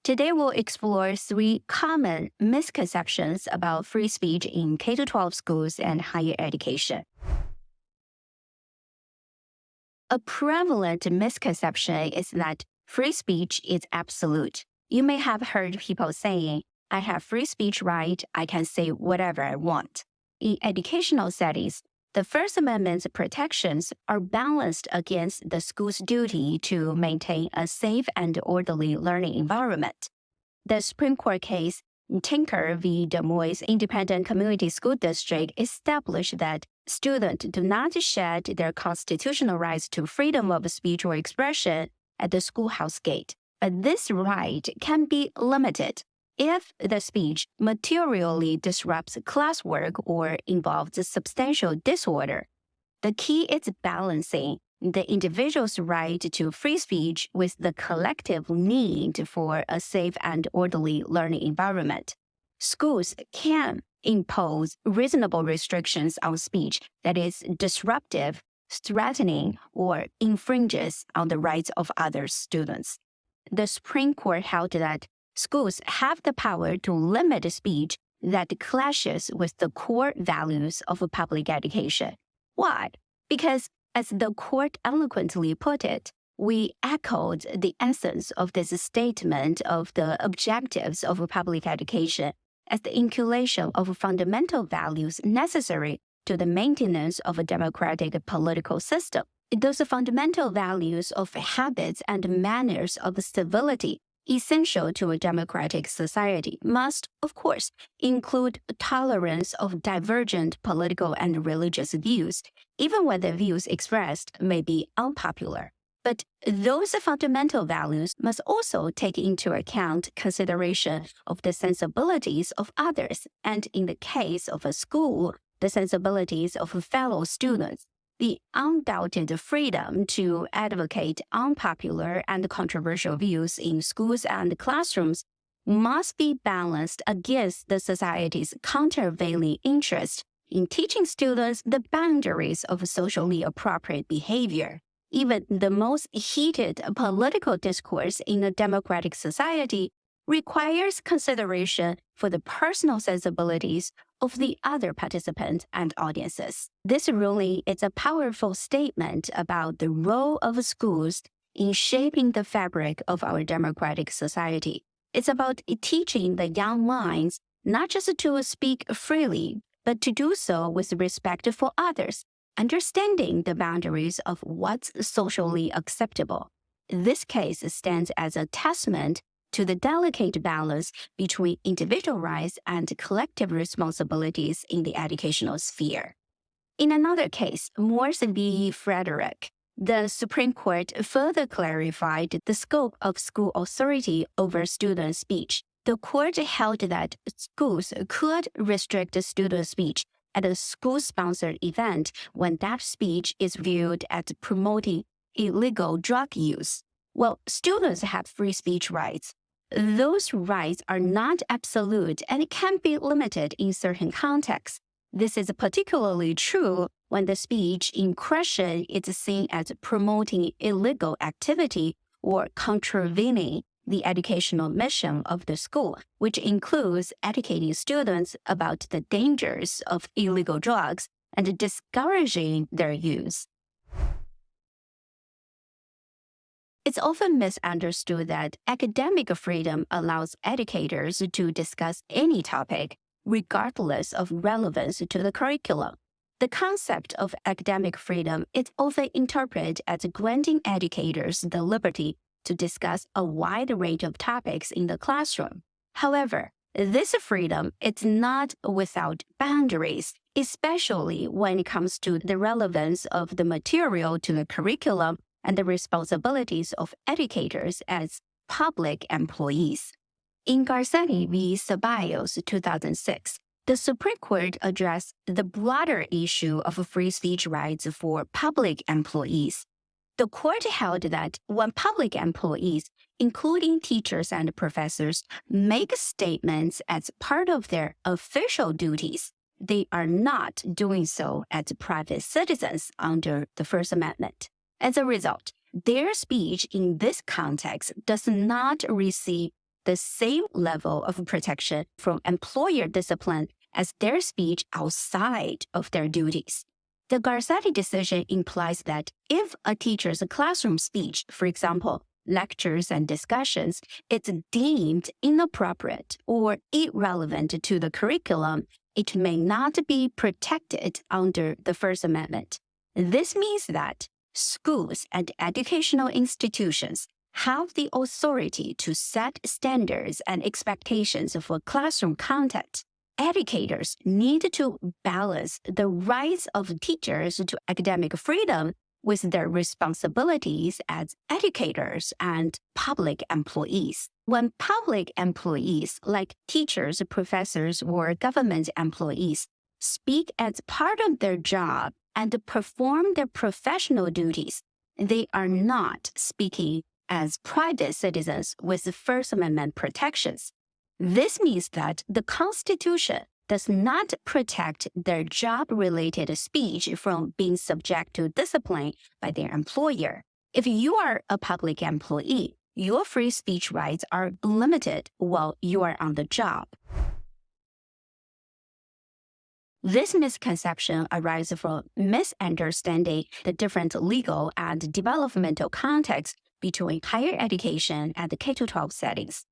Today, we'll explore 3 common misconceptions about free speech in K-12 schools and higher education. A prevalent misconception is that free speech is absolute. You may have heard people saying, I have free speech right, I can say whatever I want. In educational settings, the First Amendment's protections are balanced against the school's duty to maintain a safe and orderly learning environment. The Supreme Court case Tinker v. Des Moines Independent Community School District established that students do not shed their constitutional rights to freedom of speech or expression at the schoolhouse gate, but this right can be limited if the speech materially disrupts classwork or involves substantial disorder. The key is balancing the individual's right to free speech with the collective need for a safe and orderly learning environment. Schools can impose reasonable restrictions on speech that is disruptive, threatening, or infringes on the rights of other students. The Supreme Court held that schools have the power to limit speech that clashes with the core values of public education. Why? Because, as the court eloquently put it, we echoed the essence of this statement of the objectives of public education as the inculcation of fundamental values necessary to the maintenance of a democratic political system. Those fundamental values of habits and manners of civility essential to a democratic society must, of course, include tolerance of divergent political and religious views, even when the views expressed may be unpopular. But those fundamental values must also take into account consideration of the sensibilities of others, and in the case of a school, the sensibilities of fellow students. The undoubted freedom to advocate unpopular and controversial views in schools and classrooms must be balanced against the society's countervailing interest in teaching students the boundaries of socially appropriate behavior. Even the most heated political discourse in a democratic society requires consideration for the personal sensibilities of the other participants and audiences. This ruling is a powerful statement about the role of schools in shaping the fabric of our democratic society. It's about teaching the young minds not just to speak freely, but to do so with respect for others, understanding the boundaries of what's socially acceptable. This case stands as a testament to the delicate balance between individual rights and collective responsibilities in the educational sphere. In another case, Morse v. Frederick, the Supreme Court further clarified the scope of school authority over student speech. The court held that schools could restrict student speech at a school-sponsored event when that speech is viewed as promoting illegal drug use. Well, students have free speech rights. Those rights are not absolute and can be limited in certain contexts. This is particularly true when the speech in question is seen as promoting illegal activity or contravening the educational mission of the school, which includes educating students about the dangers of illegal drugs and discouraging their use. It's often misunderstood that academic freedom allows educators to discuss any topic, regardless of relevance to the curriculum. The concept of academic freedom is often interpreted as granting educators the liberty to discuss a wide range of topics in the classroom. However, this freedom is not without boundaries, especially when it comes to the relevance of the material to the curriculum and the responsibilities of educators as public employees. In Garcetti v. Ceballos 2006, the Supreme Court addressed the broader issue of free speech rights for public employees. The court held that when public employees, including teachers and professors, make statements as part of their official duties, they are not doing so as private citizens under the First Amendment. As a result, their speech in this context does not receive the same level of protection from employer discipline as their speech outside of their duties. The Garcetti decision implies that if a teacher's classroom speech, for example, lectures and discussions, is deemed inappropriate or irrelevant to the curriculum, it may not be protected under the First Amendment. This means that schools and educational institutions have the authority to set standards and expectations for classroom content. Educators need to balance the rights of teachers to academic freedom with their responsibilities as educators and public employees. When public employees, like teachers, professors, or government employees, speak as part of their job and perform their professional duties, they are not speaking as private citizens with First Amendment protections. This means that the Constitution does not protect their job-related speech from being subject to discipline by their employer. If you are a public employee, your free speech rights are limited while you are on the job. This misconception arises from misunderstanding the different legal and developmental contexts between higher education and the K-12 settings.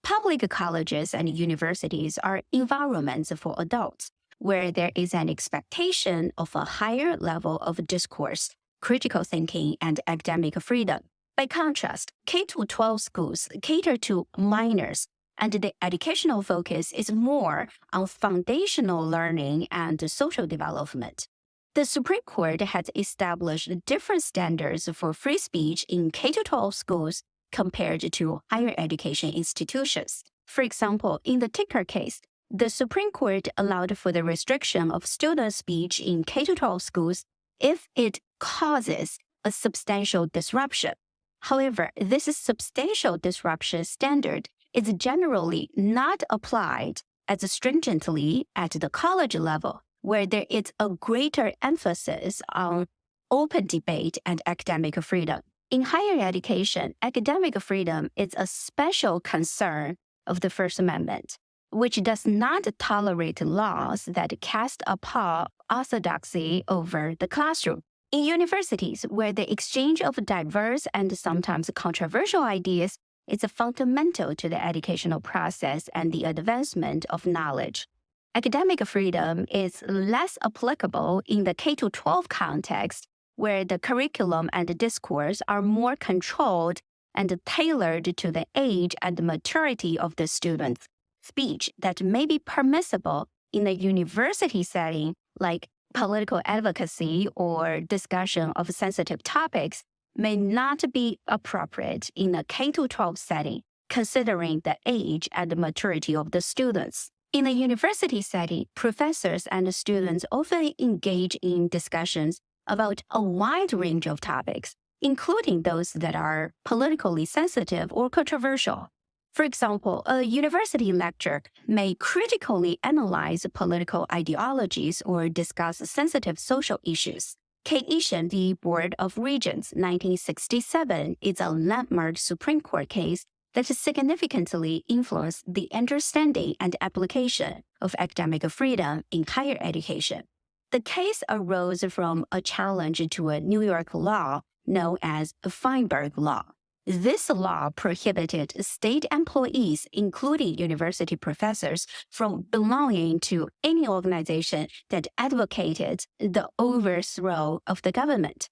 Public colleges and universities are environments for adults, where there is an expectation of a higher level of discourse, critical thinking, and academic freedom. By contrast, K-12 schools cater to minors, and the educational focus is more on foundational learning and social development. The Supreme Court has established different standards for free speech in K-12 schools compared to higher education institutions. For example, in the Ticker case, the Supreme Court allowed for the restriction of student speech in K-12 schools if it causes a substantial disruption. However, this substantial disruption standard is generally not applied as stringently at the college level, where there is a greater emphasis on open debate and academic freedom. In higher education, academic freedom is a special concern of the First Amendment, which does not tolerate laws that cast a pall of orthodoxy over the classroom. In universities, where the exchange of diverse and sometimes controversial ideas is fundamental to the educational process and the advancement of knowledge, academic freedom is less applicable in the K-12 context, where the curriculum and the discourse are more controlled and tailored to the age and maturity of the students. Speech that may be permissible in a university setting, like political advocacy or discussion of sensitive topics, may not be appropriate in a K-12 setting, considering the age and maturity of the students. In a university setting, professors and students often engage in discussions about a wide range of topics, including those that are politically sensitive or controversial. For example, a university lecturer may critically analyze political ideologies or discuss sensitive social issues. K-Ishan v. Board of Regents, 1967, is a landmark Supreme Court case that significantly influenced the understanding and application of academic freedom in higher education. The case arose from a challenge to a New York law known as Feinberg Law. This law prohibited state employees, including university professors, from belonging to any organization that advocated the overthrow of the government.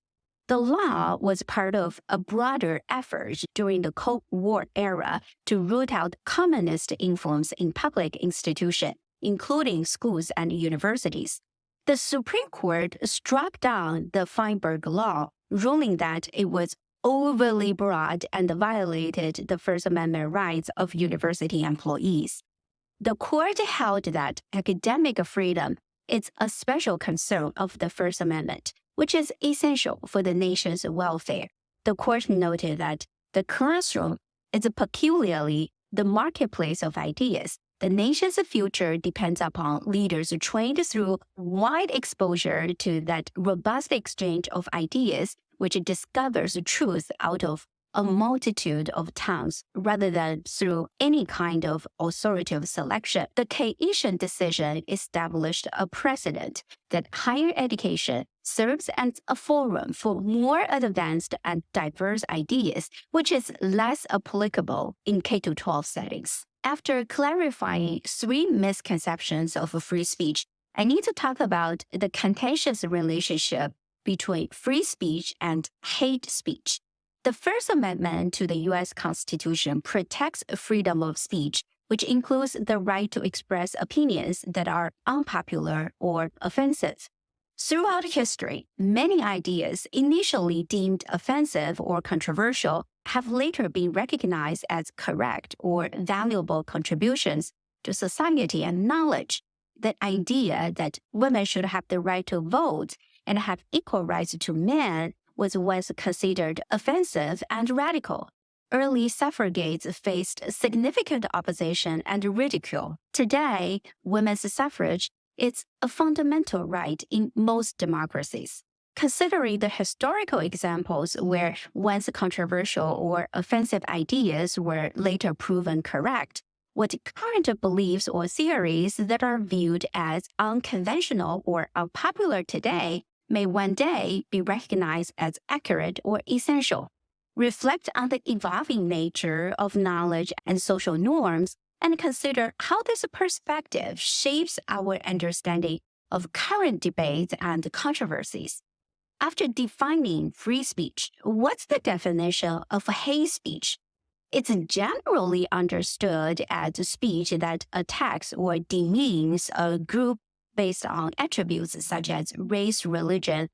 The law was part of a broader effort during the Cold War era to root out communist influence in public institutions, including schools and universities. The Supreme Court struck down the Feinberg Law, ruling that it was overly broad and violated the First Amendment rights of university employees. The court held that academic freedom is a special concern of the First Amendment, which is essential for the nation's welfare. The court noted that the classroom is peculiarly the marketplace of ideas. The nation's future depends upon leaders trained through wide exposure to that robust exchange of ideas, which discovers truth out of a multitude of tongues rather than through any kind of authoritative selection. The Keynesian decision established a precedent that higher education serves as a forum for more advanced and diverse ideas, which is less applicable in K-12 settings. After clarifying 3 misconceptions of free speech, I need to talk about the contentious relationship between free speech and hate speech. The First Amendment to the U.S. Constitution protects freedom of speech, which includes the right to express opinions that are unpopular or offensive. Throughout history, many ideas initially deemed offensive or controversial have later been recognized as correct or valuable contributions to society and knowledge. The idea that women should have the right to vote and have equal rights to men was once considered offensive and radical. Early suffragettes faced significant opposition and ridicule. Today, women's suffrage is a fundamental right in most democracies. Considering the historical examples where once controversial or offensive ideas were later proven correct, what current beliefs or theories that are viewed as unconventional or unpopular today may one day be recognized as accurate or essential. Reflect on the evolving nature of knowledge and social norms, and consider how this perspective shapes our understanding of current debates and controversies. After defining free speech, what's the definition of hate speech? It's generally understood as speech that attacks or demeans a group based on attributes such as race, religion,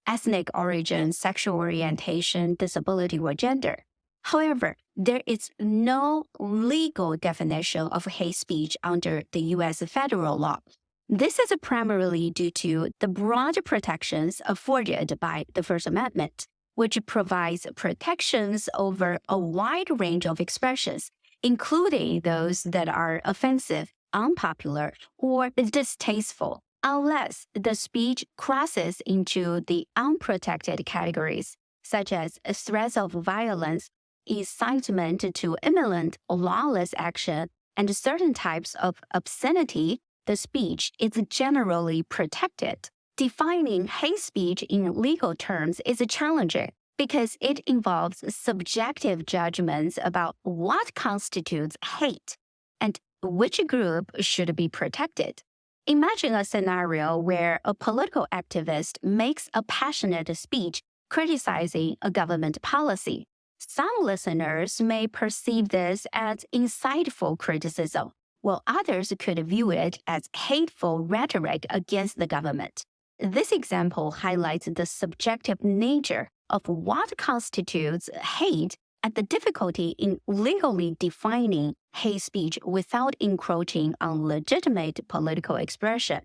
ethnic origin, sexual orientation, disability, or gender. However, there is no legal definition of hate speech under the U.S. federal law. This is primarily due to the broad protections afforded by the First Amendment, which provides protections over a wide range of expressions, including those that are offensive, unpopular, or distasteful, unless the speech crosses into the unprotected categories, such as threats of violence, incitement to imminent lawless action, and certain types of obscenity. The speech is generally protected. Defining hate speech in legal terms is challenging because it involves subjective judgments about what constitutes hate and which group should be protected. Imagine a scenario where a political activist makes a passionate speech criticizing a government policy. Some listeners may perceive this as insightful criticism, while others could view it as hateful rhetoric against the government. This example highlights the subjective nature of what constitutes hate and the difficulty in legally defining hate speech without encroaching on legitimate political expression.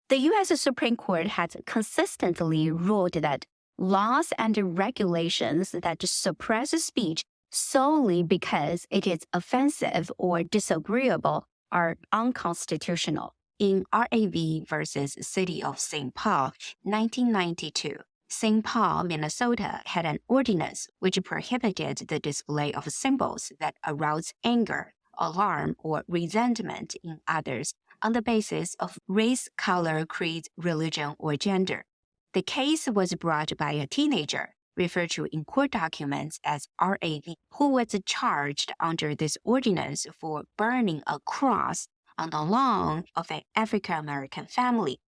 The U.S. Supreme Court has consistently ruled that laws and regulations that suppress speech solely because it is offensive or disagreeable are unconstitutional. In r.a.v. versus City of St. Paul, 1992, St. Paul, Minnesota had an ordinance which prohibited the display of symbols that arouse anger, alarm, or resentment in others on the basis of race, color, creed, religion, or gender. The case was brought by a teenager, referred to in court documents as r.a.v., who was charged under this ordinance for burning a cross on the lawn of an African-American family.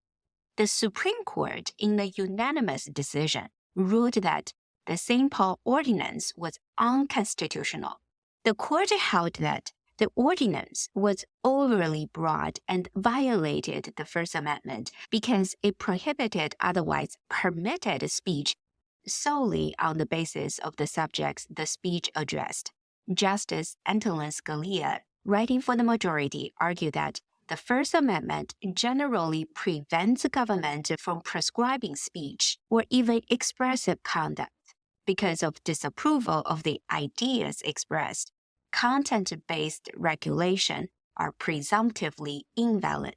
The Supreme Court, in a unanimous decision, ruled that the St. Paul Ordinance was unconstitutional. The court held that the ordinance was overly broad and violated the First Amendment because it prohibited otherwise permitted speech solely on the basis of the subjects the speech addressed. Justice Antonin Scalia, writing for the majority, argued that the First Amendment generally prevents government from prescribing speech or even expressive conduct. Because of disapproval of the ideas expressed, content-based regulation are presumptively invalid.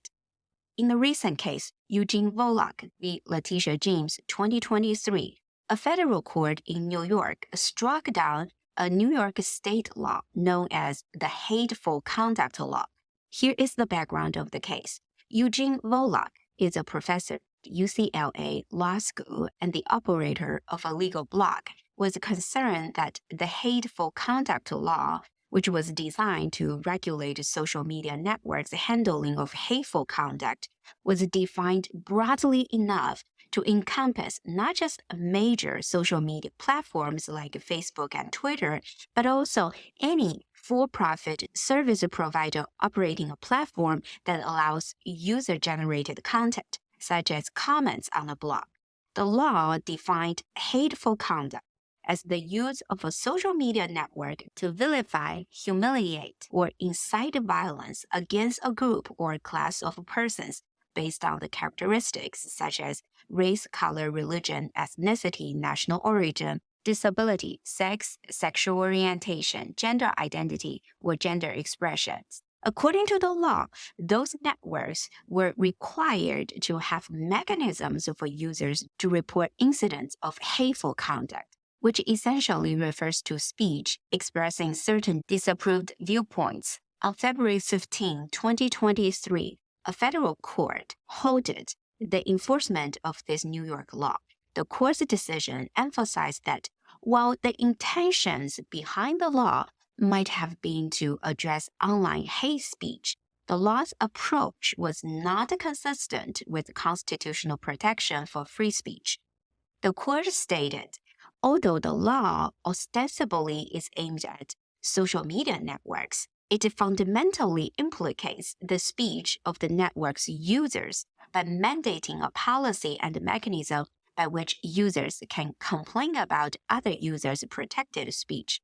In the recent case, Eugene Volokh v. Letitia James, 2023, a federal court in New York struck down a New York state law known as the Hateful Conduct Law. Here is the background of the case. Eugene Volokh is a professor at UCLA Law School and the operator of a legal blog, was concerned that the Hateful Conduct Law, which was designed to regulate social media networks' handling of hateful conduct, was defined broadly enough to encompass not just major social media platforms like Facebook and Twitter, but also any for-profit service provider operating a platform that allows user-generated content, such as comments on a blog. The law defined hateful conduct as the use of a social media network to vilify, humiliate, or incite violence against a group or class of persons based on the characteristics such as race, color, religion, ethnicity, national origin, disability, sex, sexual orientation, gender identity, or gender expressions. According to the law, those networks were required to have mechanisms for users to report incidents of hateful conduct, which essentially refers to speech expressing certain disapproved viewpoints. On February 15, 2023, a federal court halted the enforcement of this New York law. The court's decision emphasized that while the intentions behind the law might have been to address online hate speech, the law's approach was not consistent with constitutional protection for free speech. The court stated, although the law ostensibly is aimed at social media networks, it fundamentally implicates the speech of the network's users by mandating a policy and mechanism by which users can complain about other users' protected speech.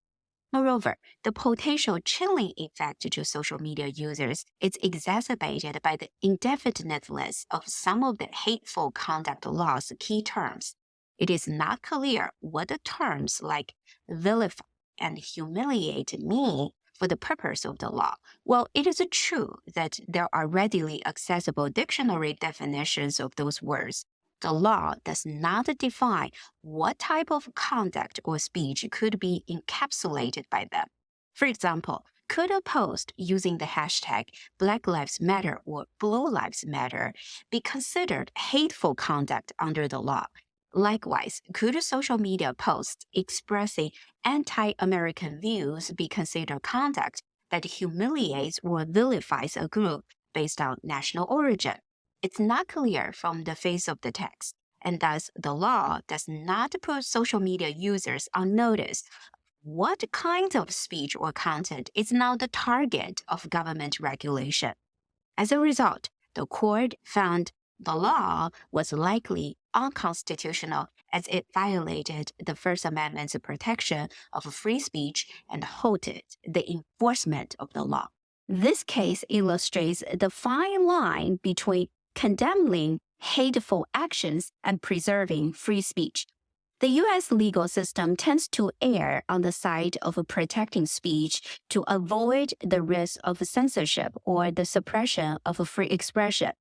Moreover, the potential chilling effect to social media users is exacerbated by the indefiniteness of some of the hateful conduct law's key terms. It is not clear what the terms like vilify and humiliate mean for the purpose of the law. While it is true that there are readily accessible dictionary definitions of those words, the law does not define what type of conduct or speech could be encapsulated by them. For example, could a post using the hashtag Black Lives Matter or Blue Lives Matter be considered hateful conduct under the law? Likewise, could social media posts expressing anti-American views be considered conduct that humiliates or vilifies a group based on national origin? It's not clear from the face of the text, and thus the law does not put social media users on notice what kind of speech or content is now the target of government regulation. As a result, the court found the law was likely unconstitutional as it violated the First Amendment's protection of free speech and halted the enforcement of the law. This case illustrates the fine line between condemning hateful actions and preserving free speech. The U.S. legal system tends to err on the side of protecting speech to avoid the risk of censorship or the suppression of free expression.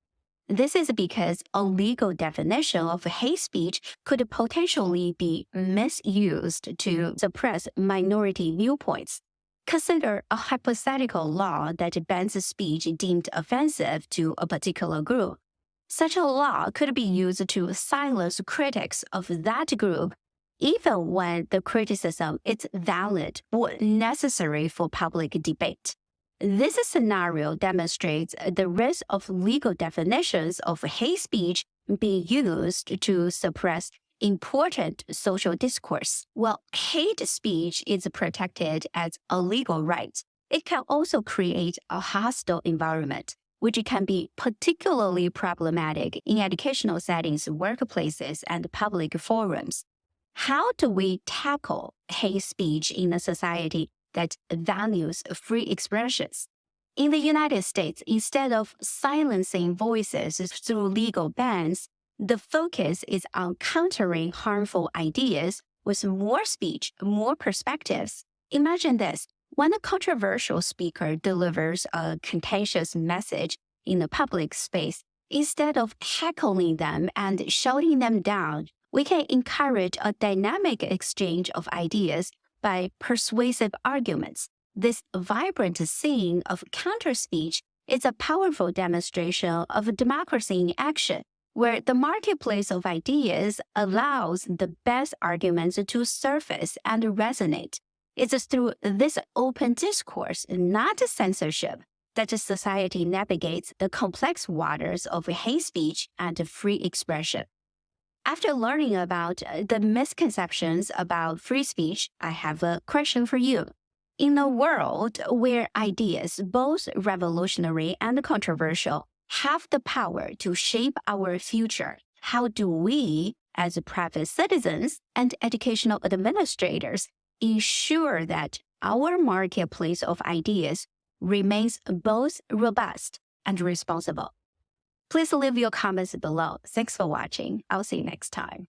This is because a legal definition of hate speech could potentially be misused to suppress minority viewpoints. Consider a hypothetical law that bans speech deemed offensive to a particular group. Such a law could be used to silence critics of that group, even when the criticism is valid or necessary for public debate. This scenario demonstrates the risk of legal definitions of hate speech being used to suppress important social discourse. While hate speech is protected as a legal right, it can also create a hostile environment, which can be particularly problematic in educational settings, workplaces, and public forums. How do we tackle hate speech in a society that values free expressions? In the United States, instead of silencing voices through legal bans, the focus is on countering harmful ideas with more speech, more perspectives. Imagine this. When a controversial speaker delivers a contentious message in a public space, instead of heckling them and shouting them down, we can encourage a dynamic exchange of ideas by persuasive arguments. This vibrant scene of counter-speech is a powerful demonstration of democracy in action, where the marketplace of ideas allows the best arguments to surface and resonate. It's through this open discourse, not censorship, that society navigates the complex waters of hate speech and free expression. After learning about the misconceptions about free speech, I have a question for you. In a world where ideas, both revolutionary and controversial, have the power to shape our future, how do we, as private citizens and educational administrators, ensure that our marketplace of ideas remains both robust and responsible? Please leave your comments below. Thanks for watching. I'll see you next time.